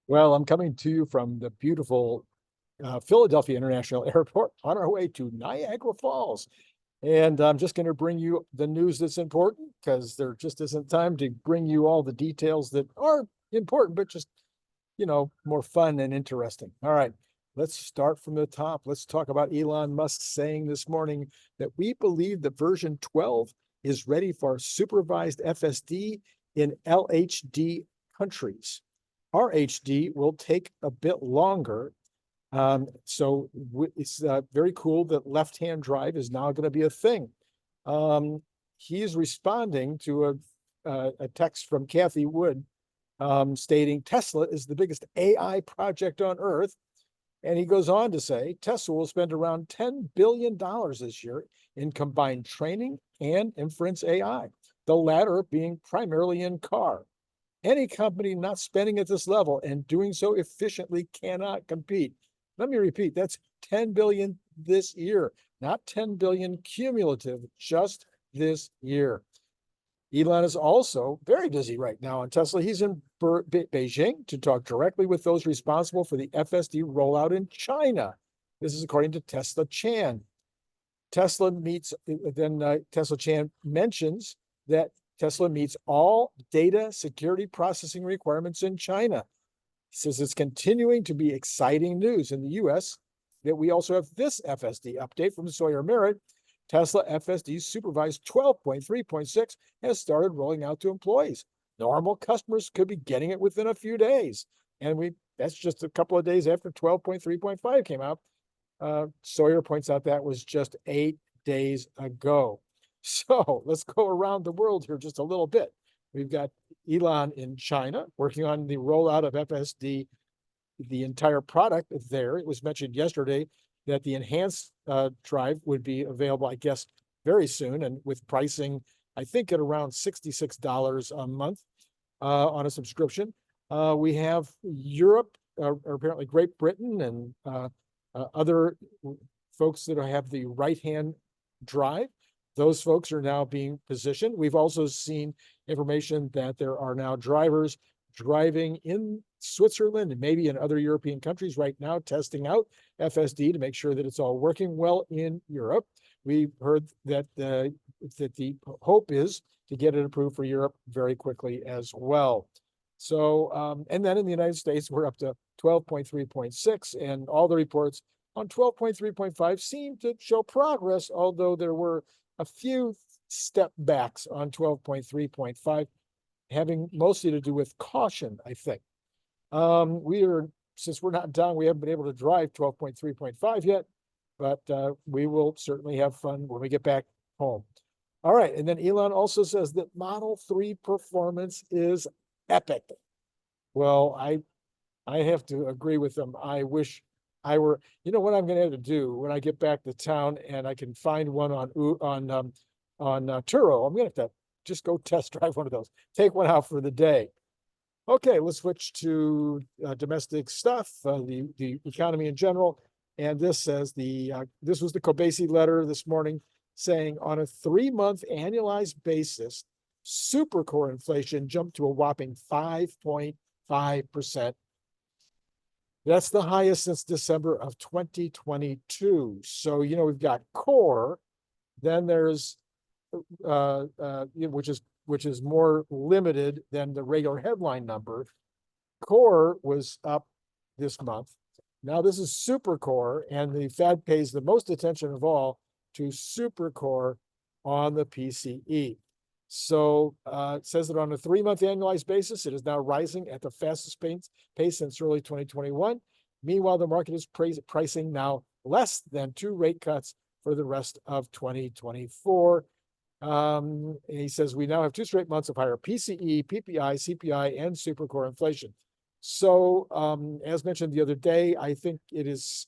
Well, I'm coming to you from the beautiful Philadelphia International Airport on our way to Niagara Falls. And I'm just going to bring you the news that's important because there just isn't time to bring you all the details that are important, but just, more fun and interesting. All right, let's start from the top. Let's talk about Elon Musk saying this morning that we believe that version 12 is ready for supervised FSD in LHD countries. RHD will take a bit longer. So it's very cool that left-hand drive is now going to be a thing. He's responding to a text from Kathy Wood stating Tesla is the biggest AI project on Earth. And he goes on to say Tesla will spend around $10 billion this year in combined training and inference AI, the latter being primarily in car. Any company not spending at this level and doing so efficiently cannot compete. Let me repeat, that's 10 billion this year, not 10 billion cumulative, just this year. Elon is also very busy right now on Tesla. He's in Beijing to talk directly with those responsible for the FSD rollout in China. This is according to Tesla Chan. Tesla Chan mentions that Tesla meets all data security processing requirements in China. He says it's continuing to be exciting news in the US that we also have this FSD update from Sawyer Merritt. Tesla FSD supervised 12.3.6 has started rolling out to employees. Normal customers could be getting it within a few days. And that's just a couple of days after 12.3.5 came out. Sawyer points out that was just 8 days ago. So let's go around the world here just a little bit. We've got Elon in China working on the rollout of FSD, the entire product there. It was mentioned yesterday that the enhanced drive would be available, I guess, very soon, and with pricing, I think, at around $66 a month on a subscription. We have Europe, or apparently Great Britain, and other folks that have the right-hand drive. Those folks are now being positioned. We've also seen information that there are now drivers driving in Switzerland and maybe in other European countries right now, testing out FSD to make sure that it's all working well in Europe. We heard that the hope is to get it approved for Europe very quickly as well. So, and then in the United States, we're up to 12.3.6, and all the reports on 12.3.5 seem to show progress, although there were a few step backs on 12.3.5, having mostly to do with caution, I think. Since we're not done, we haven't been able to drive 12.3.5 yet, but we will certainly have fun when we get back home. All right, and then Elon also says that Model 3 performance is epic. Well, I have to agree with him. I wish I were, what I'm going to have to do when I get back to town and I can find one on Turo. I'm going to have to just go test drive one of those, take one out for the day. Okay, let's switch to domestic stuff, the economy in general. And this says this was the Kobesi letter this morning saying on a 3-month annualized basis, supercore inflation jumped to a whopping 5.5%. That's the highest since December of 2022. So, we've got core, then there's, which is more limited than the regular headline number. Core was up this month. Now this is super core, and the Fed pays the most attention of all to super core on the PCE. So it says that on a 3-month annualized basis, it is now rising at the fastest pace since early 2021. Meanwhile, the market is pricing now less than 2 rate cuts for the rest of 2024. He says we now have 2 straight months of higher PCE, PPI, CPI, and supercore inflation. So as mentioned the other day, I think it is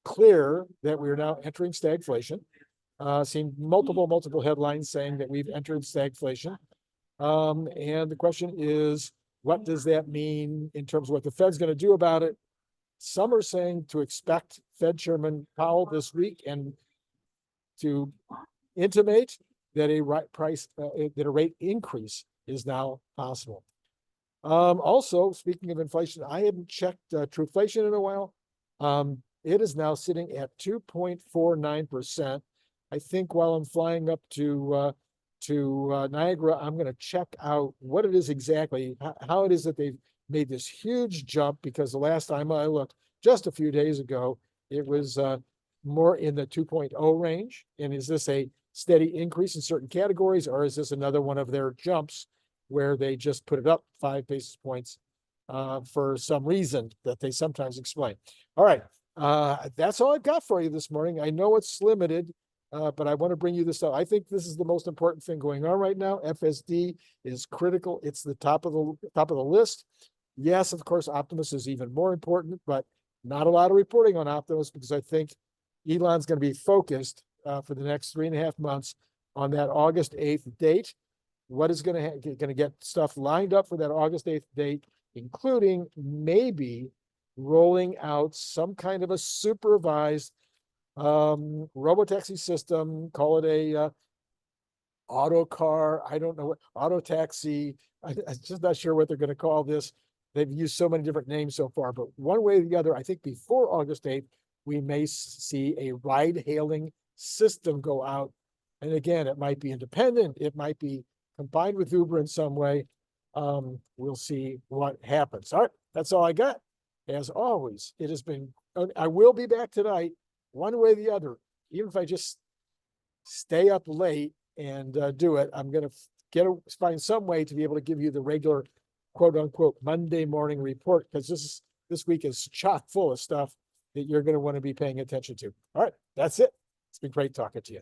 clear that we are now entering stagflation. Seen multiple headlines saying that we've entered stagflation. And the question is, what does that mean in terms of what the Fed's going to do about it? Some are saying to expect Fed Chairman Powell this week and to intimate that a rate increase is now possible. Also, speaking of inflation, I hadn't checked Truflation in a while. It is now sitting at 2.49%. I think while I'm flying up to Niagara, I'm going to check out what it is exactly, how it is that they've made this huge jump, because the last time I looked just a few days ago, it was more in the 2.0 range. And is this a steady increase in certain categories, or is this another one of their jumps where they just put it up 5 basis points for some reason that they sometimes explain? All right, that's all I've got for you this morning. I know it's limited, but I want to bring you this stuff. I think this is the most important thing going on right now. FSD is critical. It's the top of the list. Yes, of course, Optimus is even more important, but not a lot of reporting on Optimus, because I think Elon's going to be focused for the next 3.5 months on that August 8th date. What is going to get stuff lined up for that August 8th date, including maybe rolling out some kind of a supervised robotaxi system, call it a auto car. I don't know what auto taxi. I'm just not sure what they're going to call this. They've used so many different names so far, but one way or the other, I think before August 8th, we may see a ride hailing system go out. And again, it might be independent. It might be combined with Uber in some way. We'll see what happens. All right, that's all I got. As always, it has been, I will be back tonight, one way or the other. Even if I just stay up late and do it, I'm going to find some way to be able to give you the regular quote unquote Monday morning report, because this week is chock full of stuff that you're going to want to be paying attention to. All right, that's it. It's been great talking to you.